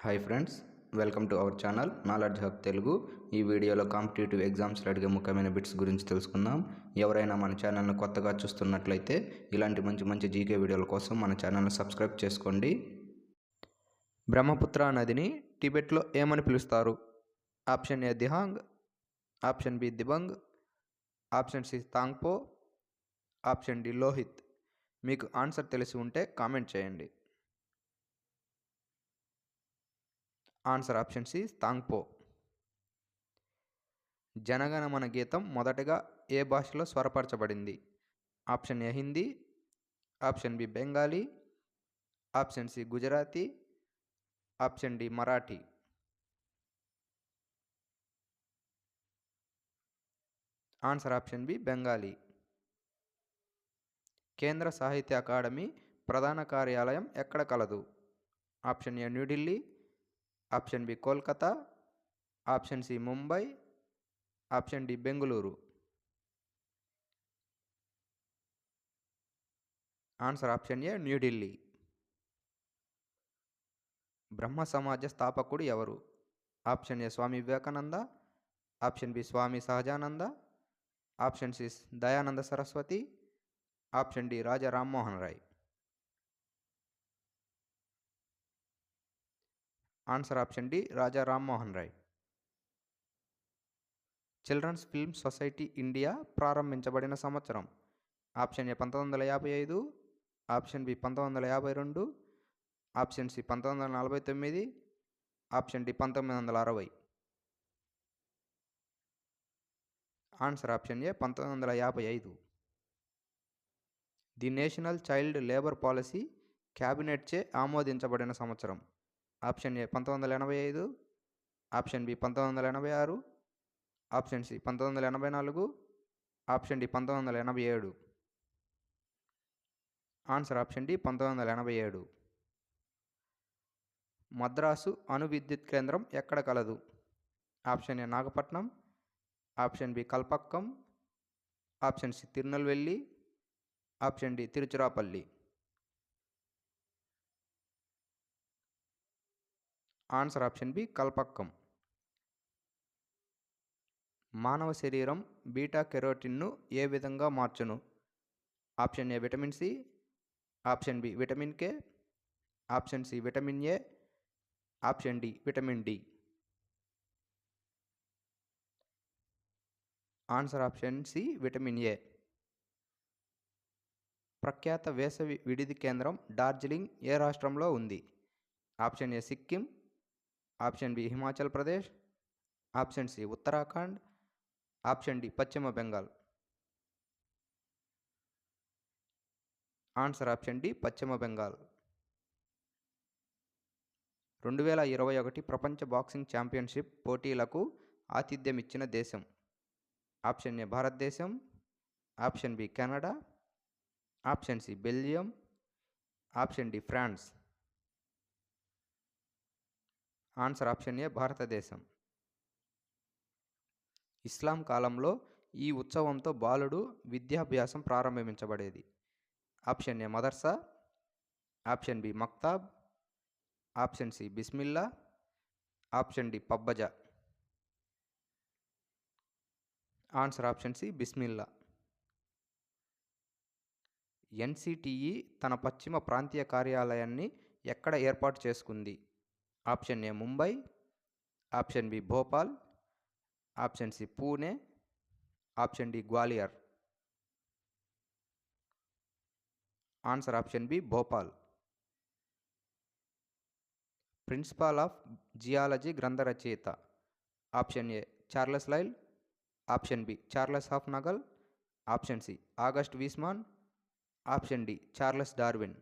Hi friends, welcome to our channel knowledge hub Telugu. ఈ వీడియోలో competitive ఎగ్జామ్స్లో అడిగే ముఖ్యమైన బిట్స్ గురించి తెలుసుకుందాం. ఎవరైనా మన ఛానల్ని కొత్తగా చూస్తున్నట్లయితే ఇలాంటి మంచి మంచి జీకే వీడియోల కోసం మన ఛానల్ని సబ్స్క్రైబ్ చేసుకోండి. బ్రహ్మపుత్ర నదిని టిబెట్లో ఏమని పిలుస్తారు? Option A Dihang, option B Dibang, option C Tsangpo, option D Lohit. మీకు ఆన్సర్ తెలిసి ఉంటే కామెంట్ చేయండి. Answer option C Tsangpo. Jana Gana Mana గీతం మొదటగా ఏ భాషలో స్వరపరచబడింది? Option A Hindi, option B Bengali, option C Gujarati, option D Marathi. Answer option B Bengali. Kendra Sahitya Akademi ప్రధాన కార్యాలయం ఎక్కడ కలదు? Option A New Delhi, option B Kolkata, option C Mumbai, option D Bengaluru. Answer option A New Delhi. Brahmo Samaj స్థాపకుడు ఎవరు? Option A Swami Vivekananda, option B Swami Sahajananda, option C Dayananda Saraswati, option D Raja Rammohan Roy. Answer option D Raja Rammohan Roy. Children's film society India ప్రారంభించబడిన సంవత్సరం? Option A 1955, option B 1952, option C 1949, option D 1960. Answer option A 1955. The national child labour policy క్యాబినెట్చే ఆమోదించబడిన సంవత్సరం? Option A 1985, option B 1986, option C 1984, option D 1987. Answer option D 1987. Madras అణు విద్యుత్ కేంద్రం ఎక్కడ కలదు? Option A Nagapattinam, option B Kalpakkam, option C Tirunelveli, option D Tiruchirappalli. Answer option B Kalpakkam. మానవ శరీరం బీటా కెరోటిన్ను ఏ విధంగా మార్చును? Option A vitamin C, option B vitamin K, option C vitamin A, option D vitamin D. Answer option C vitamin A. ప్రఖ్యాత వేసవి విడిది కేంద్రం డార్జిలింగ్ ఏ రాష్ట్రంలో ఉంది? Option A Sikkim, option B Himachal Pradesh, option C Uttarakhand, option D పశ్చిమ బెంగాల్. ఆన్సర్ ఆప్షన్ డి పశ్చిమ బెంగాల్. 2021 ప్రపంచ బాక్సింగ్ ఛాంపియన్షిప్ పోటీలకు ఆతిథ్యమిచ్చిన దేశం? ఆప్షన్ ఏ భారతదేశం, option B Canada, option C Belgium, option D France. Answer option A భారతదేశం. ఇస్లాం కాలంలో ఈ ఉత్సవంతో బాలుడు విద్యాభ్యాసం ప్రారంభించబడేది? ఆప్షన్ ఏ మదర్సా, ఆప్షన్ బి మక్తాబ్, ఆప్షన్ సి బిస్మిల్లా, ఆప్షన్ డి పబ్బజా. ఆన్సర్ ఆప్షన్ సి బిస్మిల్లా. ఎన్సిటిఈ తన పశ్చిమ ప్రాంతీయ కార్యాలయాన్ని ఎక్కడ ఏర్పాటు చేసుకుంది? Option A Mumbai, option B Bhopal, option C Pune, option D Gwalior. Answer option B Bhopal. Principle of geology గ్రంథ రచయిత? Option A Charles Lyell, option B Charles హాఫ్ నగల్, option C August Weismann, option D Charles Darwin.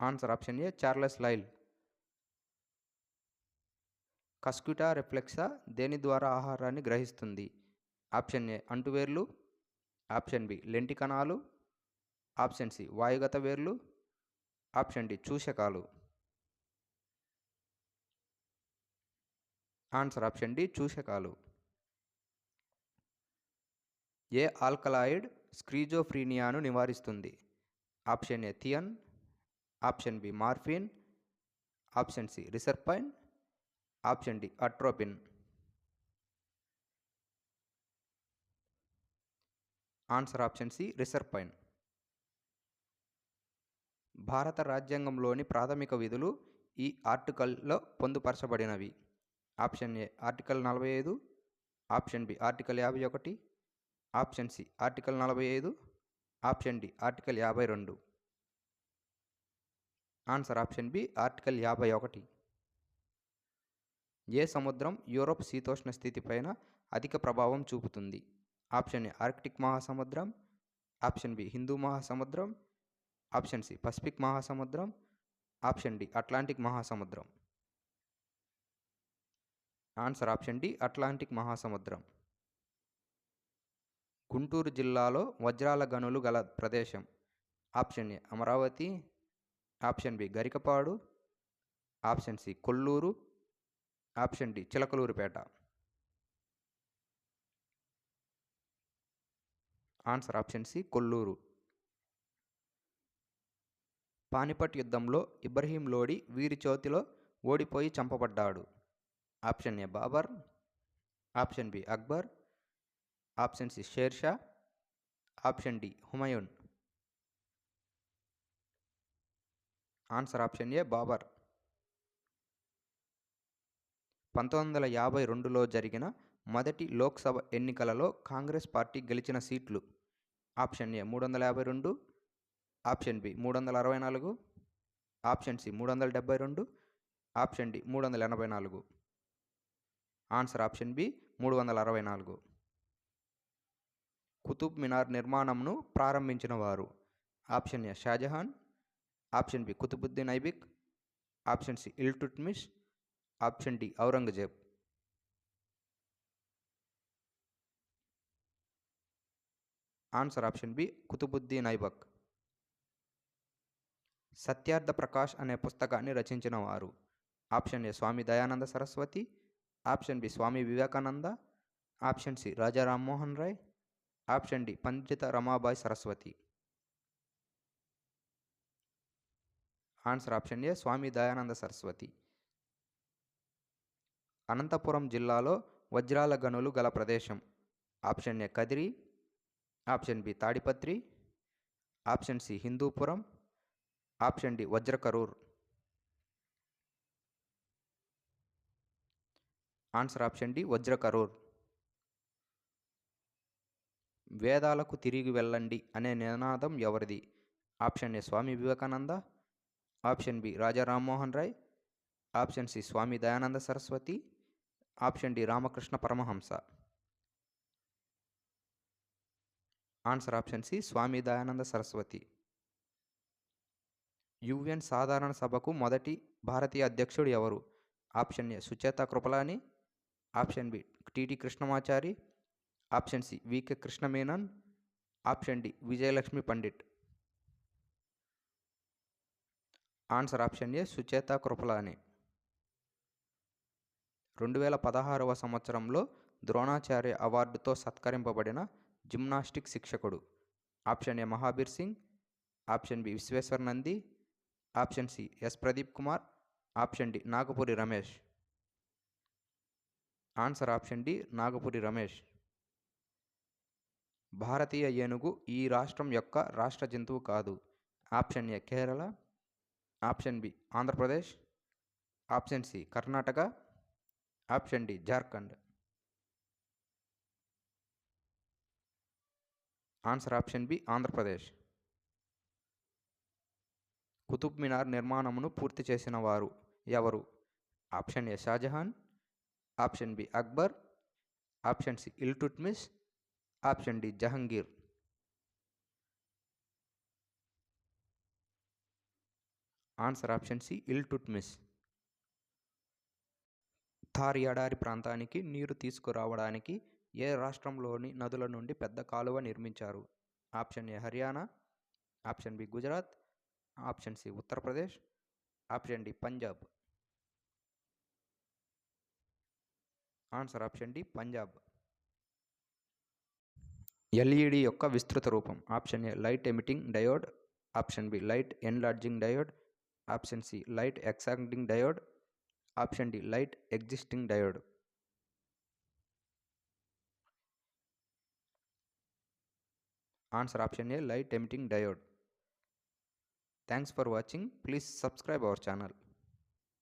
Answer option A Charles Lyell. Cuscuta reflexa దేని ద్వారా ఆహారాన్ని గ్రహిస్తుంది? Option A అంటువేర్లు, option B లెంటి కణాలు, ఆప్షన్ సి వాయుగత వేర్లు, ఆప్షన్ డి చూషకాలు. ఆన్సర్ ఆప్షన్ డి చూషకాలు. ఏ ఆల్కలాయిడ్ స్క్రీజోఫ్రీనియాను నివారిస్తుంది? Option A theine, option B morphine, option C reserpine, option D atropine. Answer option C reserpine. భారత రాజ్యాంగంలోని ప్రాథమిక విధులు ఈ ఆర్టికల్లో పొందుపరచబడినవి. Option A article 45, option B article 51, option C article 45, option D article 52. Answer option B article 51. ఏ సముద్రం Europe శీతోష్ణ స్థితిపైన అధిక ప్రభావం చూపుతుంది? ఆప్షన్ ఏ ఆర్కిటిక్ మహాసముద్రం, ఆప్షన్ బి హిందూ మహాసముద్రం, ఆప్షన్ సి పసిఫిక్ మహాసముద్రం, ఆప్షన్ డి అట్లాంటిక్ మహాసముద్రం. ఆన్సర్ ఆప్షన్ డి అట్లాంటిక్ మహాసముద్రం. గుంటూరు జిల్లాలో వజ్రాల గనులు గల ప్రదేశం. Option A Amaravati, option B Garikapadu, option C Kolluru, option D Chilakaluripet. Answer option C Kolluru. Panipat యుద్ధంలో ఇబ్రహీం లోడి వీరి చేతిలో ఓడిపోయి చంపబడ్డాడు. Option A Babur, option B Akbar, option C Sher Shah, option D Humayun. Answer option A Babur. 1952లో జరిగిన మొదటి లోక్సభ ఎన్నికలలో కాంగ్రెస్ పార్టీ గెలిచిన సీట్లు. Option A 352, option B 364, option C 372, option D 384. Answer option B 364. Qutub Minar నిర్మాణంను ప్రారంభించిన వారు. Option A Shah Jahan, option B Qutbuddin Aibak, option C Iltutmish, option D Aurangzeb. Answer option B Qutbuddin Aibak. Satyarth Prakash అనే పుస్తకాన్ని రచించిన వారు. Option A Swami Dayananda Saraswati, option B Swami Vivekananda, option C Raja Rammohan Roy, option D Pandita Ramabai Saraswati. Answer option A Swami Dayananda Saraswati. Anantapur జిల్లాలో వజ్రాల గనులు గల ప్రదేశం. Option A Kadiri, option B Tadipatri, option C Hindupur, option D Vajrakarur. Answer option D Vajrakarur. వేదాలకు తిరిగి వెళ్ళండి అనే నినాదం ఎవరిది? Option A Swami Vivekananda, option B Raja Rammohan Roy, option C Swami Dayananda Saraswati, option D Ramakrishna Paramahamsa. Answer option C Swami Dayananda Saraswati. UN సాధారణ సభకు మొదటి భారతీయ అధ్యక్షుడు ఎవరు? Option A Sucheta Kripalani, option B TT Krishnamachari, option C VK Krishna Menon, option D Vijaya Lakshmi Pandit. Answer option A Sucheta Kripalani. 2016వ సంవత్సరంలో ద్రోణాచార్య అవార్డుతో సత్కరింపబడిన జిమ్నాస్టిక్ శిక్షకుడు. Option A Mahabir Singh, option B Bishweshwar Nandi, option C S Pradeep Kumar, option D Nagapuri Ramesh. Answer option D Nagapuri Ramesh. భారతీయ ఏనుగు ఈ రాష్ట్రం యొక్క రాష్ట్ర జంతువు కాదు. Option A Kerala, option B Andhra Pradesh, option C Karnataka, option D Jharkhand. Answer option B Andhra Pradesh. Qutub Minar నిర్మాణమును పూర్తి చేసిన వారు ఎవరు? Option A Shah Jahan, option B Akbar, option C Iltutmish, option D Jahangir. Answer option C Iltutmish. Thar ఎడారి ప్రాంతానికి నీరు తీసుకురావడానికి ఏ రాష్ట్రంలోని నదుల నుండి పెద్ద కాలువ నిర్మించారు? Option A Haryana, option B Gujarat, option C Uttar Pradesh, option D Punjab. Answer option D Punjab. LED యొక్క విస్తృత రూపం. Option A light emitting diode, option be light enlarging diode, option C light exciting diode, option D light existing diode. Answer option A light emitting diode. Thanks for watching. Please subscribe our channel.